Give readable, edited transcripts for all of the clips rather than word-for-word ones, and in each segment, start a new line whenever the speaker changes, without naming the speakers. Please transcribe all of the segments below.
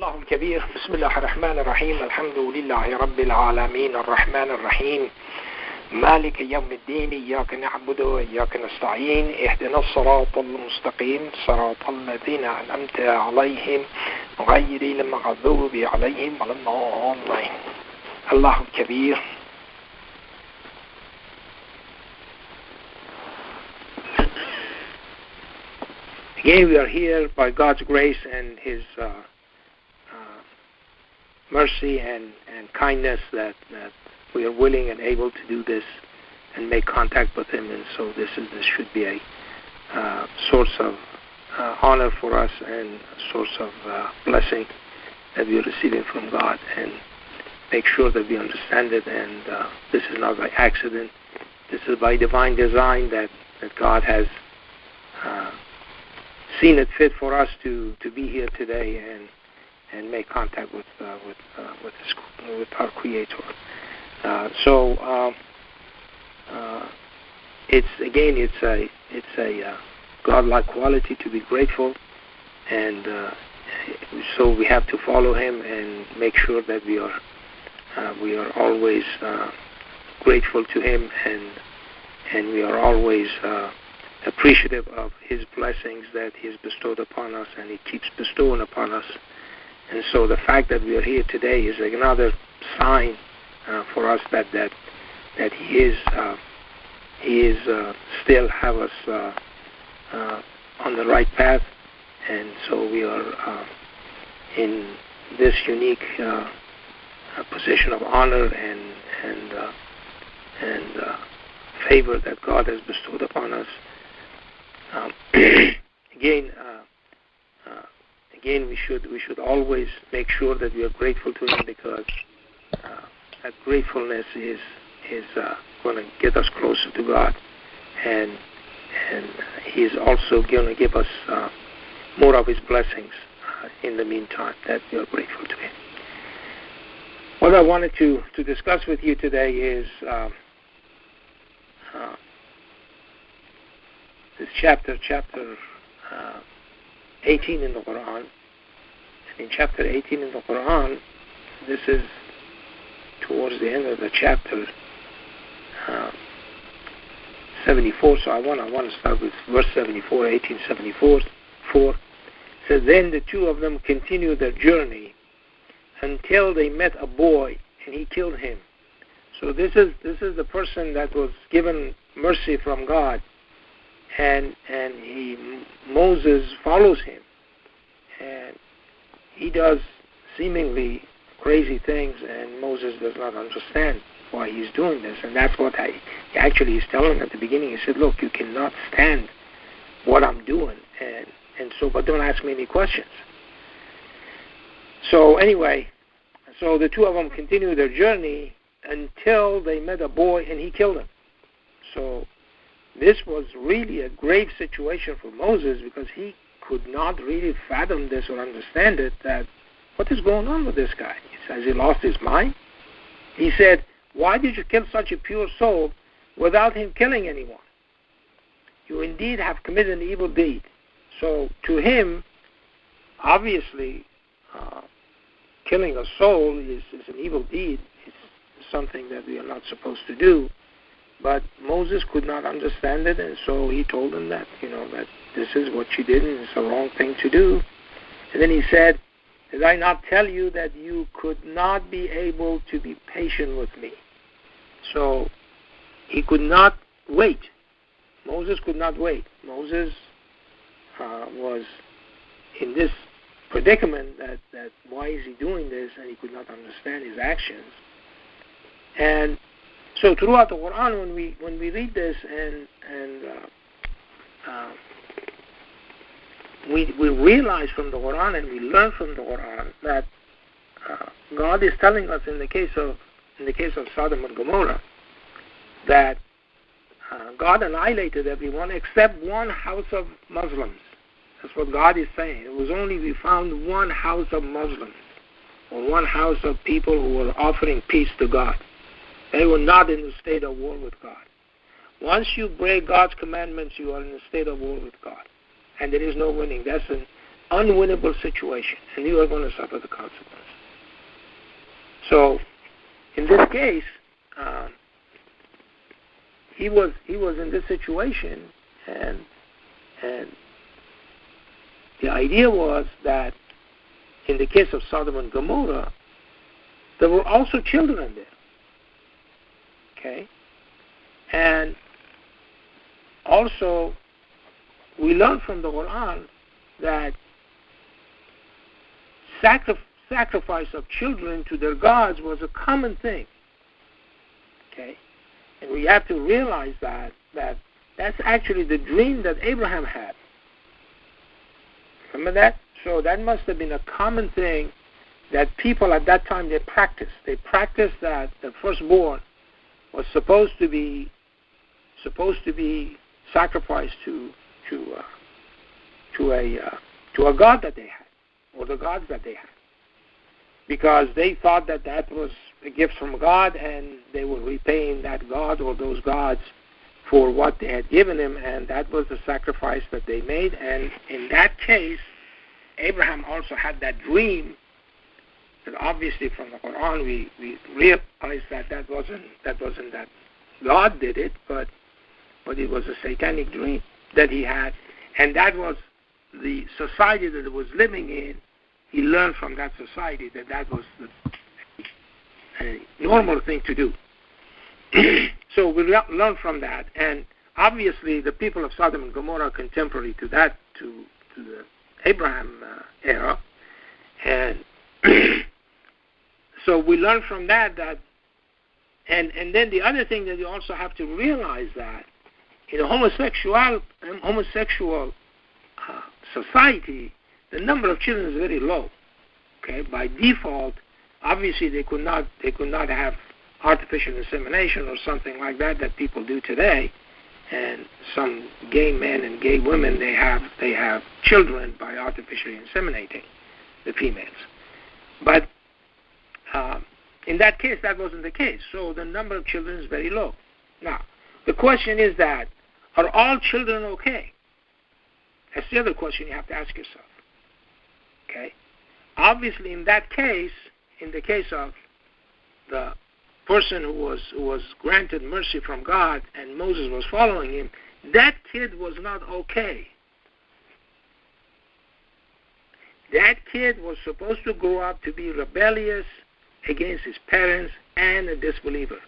الله الكبير. بسم الله الرحمن الرحيم. الحمد لله رب العالمين الرحمن الرحيم مالك يوم الدين. إياك نعبد وإياك نستعين. اهدنا الصراط المستقيم صراط الذين أنعمت عليهم غير المغضوب عليهم ولا الضالين. الله الكبير. Again, we are here by God's grace and His mercy and kindness that we are willing and able to do this and make contact with Him. And so this should be a source of honor for us and a source of blessing that we are receiving from God, and make sure that we understand it. And this is not by accident. This is by divine design that God has seen it fit for us to be here today and make contact with our Creator. It's a godlike quality to be grateful, and so we have to follow Him and make sure that we are always grateful to Him, and we are always appreciative of His blessings that He has bestowed upon us, and He keeps bestowing upon us. And so the fact that we are here today is another sign for us that He is still have us on the right path, and so we are in this unique position of honor and favor that God has bestowed upon us. Again, we should always make sure that we are grateful to Him, because that gratefulness is going to get us closer to God, and He is also going to give us more of His blessings in the meantime that we are grateful to Him. What I wanted to discuss with you today is this chapter 18 in the Quran. And in chapter 18 in the Quran, this is towards the end of the chapter 74. So I want to start with verse 74, 1874. It says, "Then the two of them continued their journey until they met a boy, and he killed him." So this is the person that was given mercy from God, and Moses follows him, and he does seemingly crazy things, and Moses does not understand why he's doing this. And that's what actually he's telling him at the beginning. He said, "Look, you cannot stand what I'm doing, and so, but don't ask me any questions." So anyway, so the two of them continued their journey until they met a boy, and he killed him. So this was really a grave situation for Moses, because he could not really fathom this or understand it, that what is going on with this guy? Has he lost his mind? He said, "Why did you kill such a pure soul without him killing anyone? You indeed have committed an evil deed." So to him, obviously, killing a soul is an evil deed. It's something that we are not supposed to do. But Moses could not understand it, and so he told him that, that this is what you did, and it's a wrong thing to do. And then he said, "Did I not tell you that you could not be able to be patient with me?" So he could not wait. Moses could not wait. Moses was in this predicament that why is he doing this, and he could not understand his actions. And so throughout the Quran, when we read this and we realize from the Quran and we learn from the Quran that God is telling us in the case of Sodom and Gomorrah that God annihilated everyone except one house of Muslims. That's what God is saying. It was only we found one house of Muslims, or one house of people who were offering peace to God. They were not in a state of war with God. Once you break God's commandments, you are in a state of war with God, and there is no winning. That's unwinnable situation, and you are going to suffer the consequences. So, in this case, he was in this situation, and the idea was that in the case of Sodom and Gomorrah, there were also children there. Okay, and also we learn from the Quran that sacrifice of children to their gods was a common thing. Okay, and we have to realize that that's actually the dream that Abraham had. Remember that? So that must have been a common thing that people at that time they practiced. They practiced that the firstborn was supposed to be sacrificed to a god that they had, or the gods that they had, because they thought that was a gift from God, and they were repaying that god or those gods for what they had given him, and that was the sacrifice that they made. And in that case, Abraham also had that dream. And obviously, from the Quran, we realize that wasn't that God did it, but it was a satanic dream that he had, and that was the society that he was living in. He learned from that society that was a normal thing to do. So we learn from that, and obviously the people of Sodom and Gomorrah are contemporary to that, to the Abraham era, and so we learn from that, and then the other thing that you also have to realize that in a homosexual society, the number of children is very low. Okay, by default, obviously they could not have artificial insemination or something like that people do today, and some gay men and gay women they have children by artificially inseminating the females, but in that case that wasn't the case. So the number of children is very low. Now the question is that, are all children okay? That's the other question you have to ask yourself. Okay? Obviously, in that case, in the case of the person who was granted mercy from God and Moses was following him, that kid was not okay. That kid was supposed to grow up to be rebellious against his parents and a disbeliever.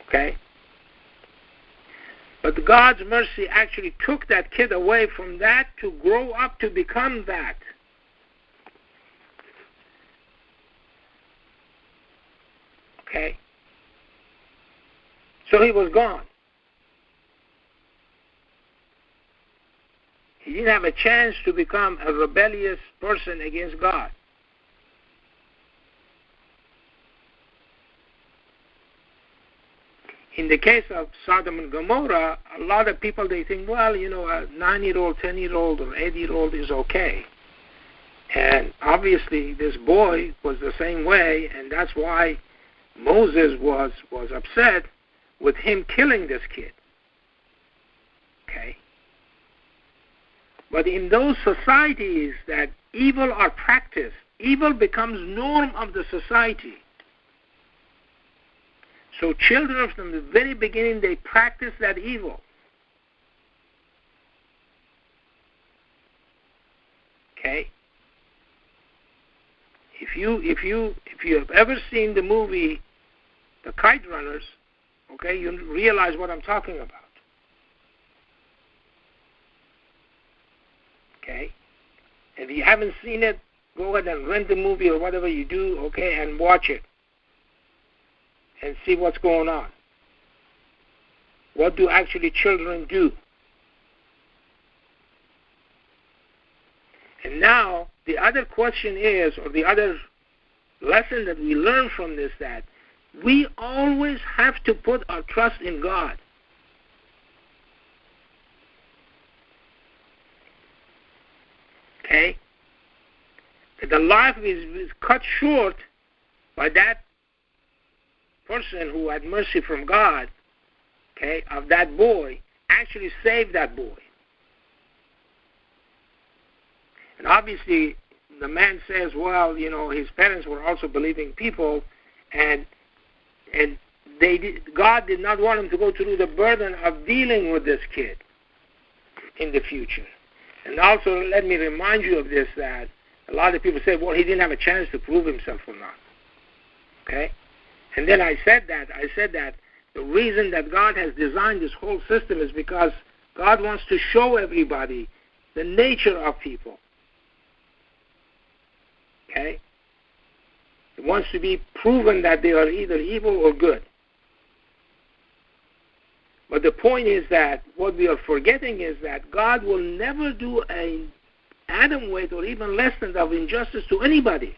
Okay? But God's mercy actually took that kid away from that to grow up to become that. Okay? So he was gone. He didn't have a chance to become a rebellious person against God. In the case of Sodom and Gomorrah, a lot of people, they think, well, a 9-year-old, 10-year-old, or 8-year-old is okay. And obviously this boy was the same way, and that's why Moses was upset with him killing this kid. Okay? But in those societies that evil are practiced, evil becomes norm of the society. So children from the very beginning, they practice that evil. Okay? If you have ever seen the movie The Kite Runners, okay, you realize what I'm talking about. Okay? If you haven't seen it, go ahead and rent the movie or whatever you do, okay, and watch it. And see what's going on. What do actually children do? And now, the other question is, or the other lesson that we learn from this, that we always have to put our trust in God. Okay? That the life is cut short by that person who had mercy from God, okay, of that boy, actually saved that boy. obviously, the man says, well, his parents were also believing people, and God did not want him to go through the burden of dealing with this kid in the future. And also, let me remind you of this, that a lot of people say, well, he didn't have a chance to prove himself or not. Okay? And then I said that the reason that God has designed this whole system is because God wants to show everybody the nature of people. Okay? It wants to be proven that they are either evil or good. But the point is that what we are forgetting is that God will never do an atom weight or even less than of injustice to anybody.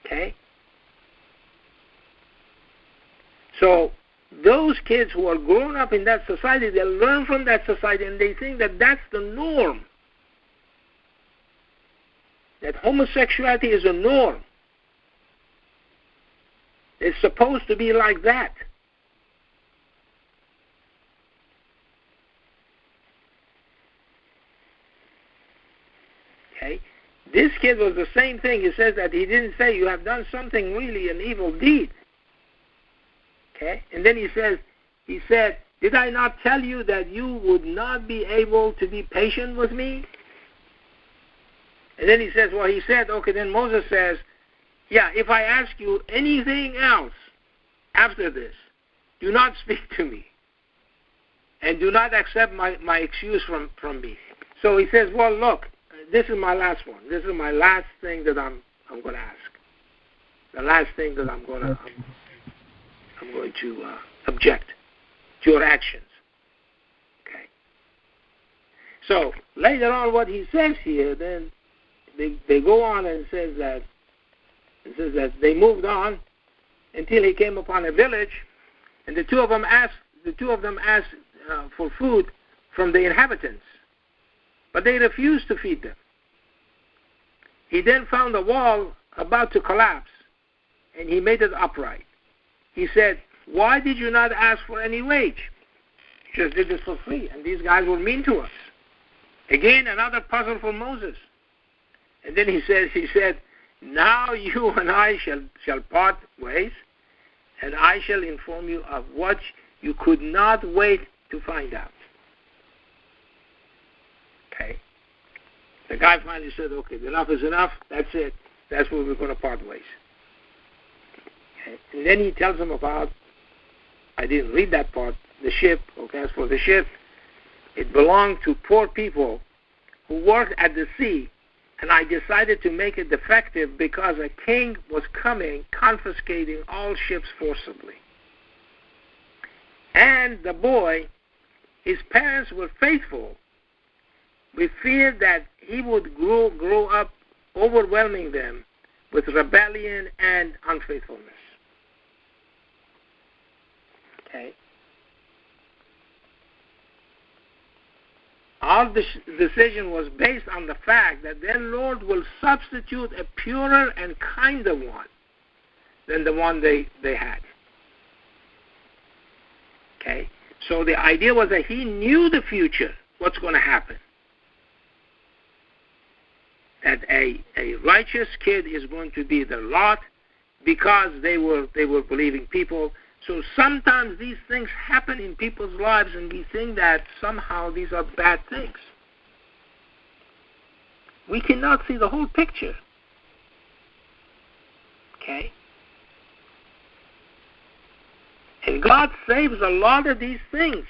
Okay? So those kids who are grown up in that society, they learn from that society and they think that that's the norm. That homosexuality is a norm. It's supposed to be like that. Okay? This kid was the same thing. He says that he didn't say, you have done something really an evil deed. Okay? And then he said, did I not tell you that you would not be able to be patient with me? And then he says, okay, then Moses says, yeah, if I ask you anything else after this, do not speak to me. And do not accept my excuse from me. So he says, well, look, this is my last one. This is my last thing that I'm going to ask. The last thing that I'm going to object to your actions. Okay. So later on, what he says here, then they go on and says that they moved on until he came upon a village, and the two of them asked for food from the inhabitants, but they refused to feed them. He then found a wall about to collapse, and he made it upright. He said, why did you not ask for any wage? You just did this for free, and these guys were mean to us. Again, another puzzle for Moses. And then he said, now you and I shall part ways, and I shall inform you of what you could not wait to find out. Okay. The guy finally said, okay, enough is enough. That's it. That's where we're going to part ways. Okay. And then he tells them about, I didn't read that part, the ship. Okay, as for the ship, it belonged to poor people who worked at the sea, and I decided to make it defective because a king was coming, confiscating all ships forcibly. And the boy, his parents were faithful. We feared that he would grow up overwhelming them with rebellion and unfaithfulness. Okay. Our decision was based on the fact that their Lord will substitute a purer and kinder one than the one they had. Okay? So the idea was that he knew the future, what's going to happen. That a righteous kid is going to be the lot because they were believing people. So sometimes these things happen in people's lives and we think that somehow these are bad things. We cannot see the whole picture. Okay? And God saves a lot of these things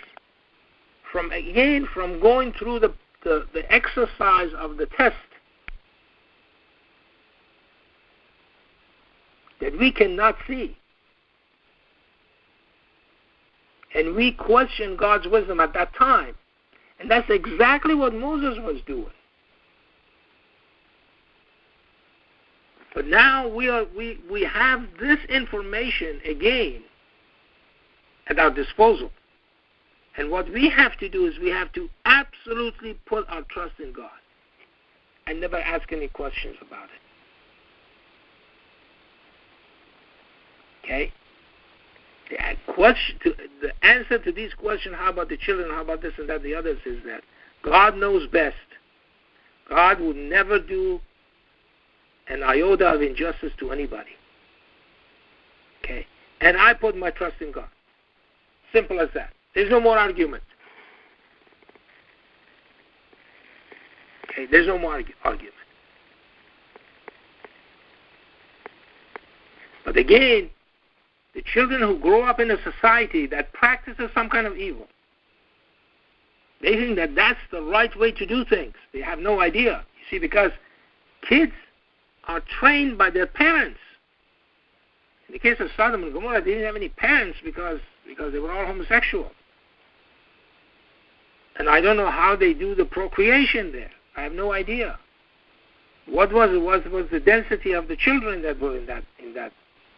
from going through the exercise of the test that we cannot see. And we question God's wisdom at that time. And that's exactly what Moses was doing. But now we have this information again at our disposal. And what we have to do is we have to absolutely put our trust in God and never ask any questions about it. Okay? The answer to these questions, how about the children, how about this and that, the others, is that God knows best. God would never do an iota of injustice to anybody. Okay? And I put my trust in God. Simple as that. There's no more argument. Okay? There's no more argument. But again, the children who grow up in a society that practices some kind of evil, they think that that's the right way to do things. They have no idea. You see, because kids are trained by their parents. In the case of Sodom and Gomorrah, they didn't have any parents because they were all homosexual. And I don't know how they do the procreation there. I have no idea. What was the density of the children that were in that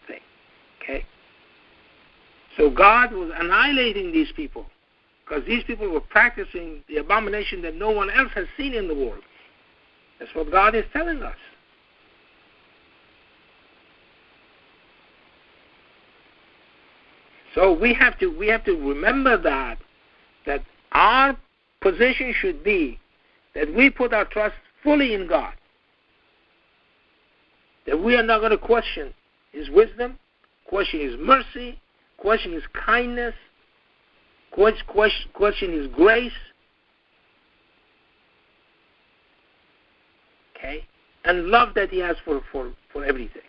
thing? Okay? So God was annihilating these people because these people were practicing the abomination that no one else has seen in the world. That's what God is telling us. So we have to remember that our position should be that we put our trust fully in God. That we are not going to question His wisdom, question His mercy, question His kindness, question His grace. Okay? And love that He has for everything.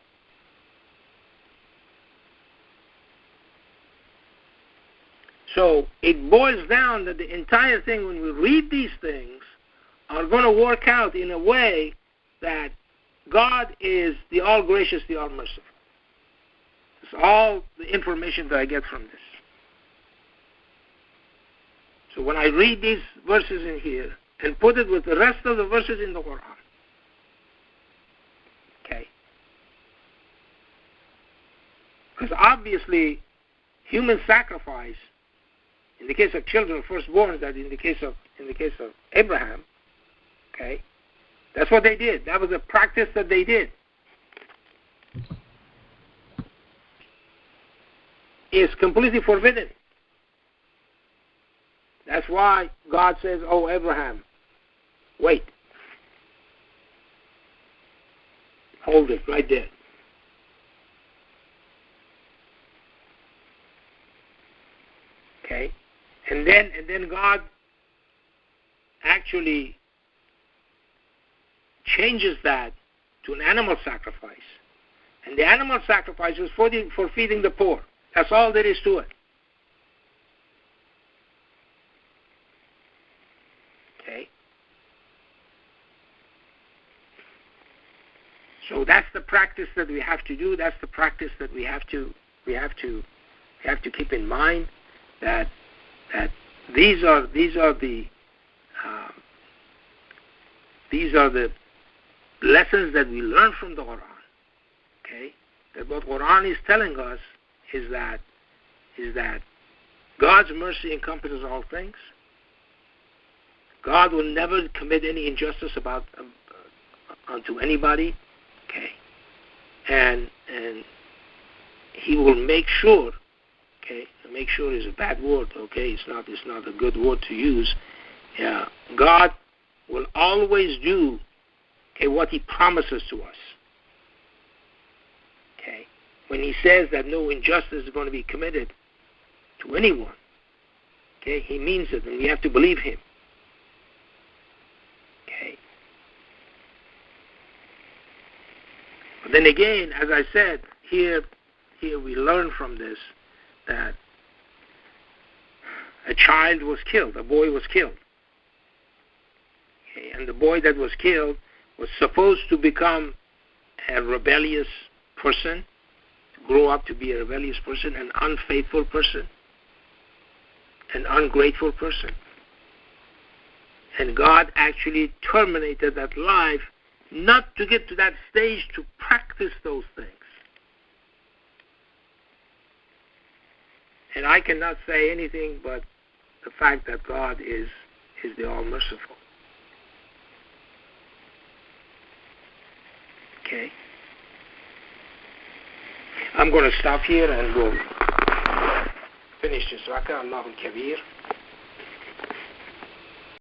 So it boils down that the entire thing, when we read these things, are going to work out in a way that God is the all-gracious, the all-merciful. That's all the information that I get from this. So when I read these verses in here and put it with the rest of the verses in the Quran, okay? Because obviously, human sacrifice, in the case of children, firstborn, that in the case of Abraham, okay, that's what they did. That was a practice that they did. It's completely forbidden. That's why God says, "Oh, Abraham, wait. Hold it right there." Okay? And then God actually changes that to an animal sacrifice. And the animal sacrifice is for feeding the poor. That's all there is to it. Okay? So that's the practice that we have to do. That's the practice that we have to keep in mind, that these are the lessons that we learn from the Quran. Okay? That what Quran is telling us is that God's mercy encompasses all things. God will never commit any injustice unto anybody. Okay? And He will make sure. Okay, make sure is a bad word. Okay, it's not a good word to use. God will always do what He promises to us. Okay, when He says that no injustice is going to be committed to anyone, okay, He means it, and we have to believe Him. Okay. But then again, as I said, here we learn from this that a child was killed, a boy was killed. Okay, and the boy that was killed was supposed to become a rebellious person, to grow up to be a rebellious person, an unfaithful person, an ungrateful person. And God actually terminated that life, not to get to that stage to practice those things. And I cannot say anything but the fact that God is the all-merciful. Okay? I'm going to stop here and we'll finished his rak'ah, Allahu al-Kabir.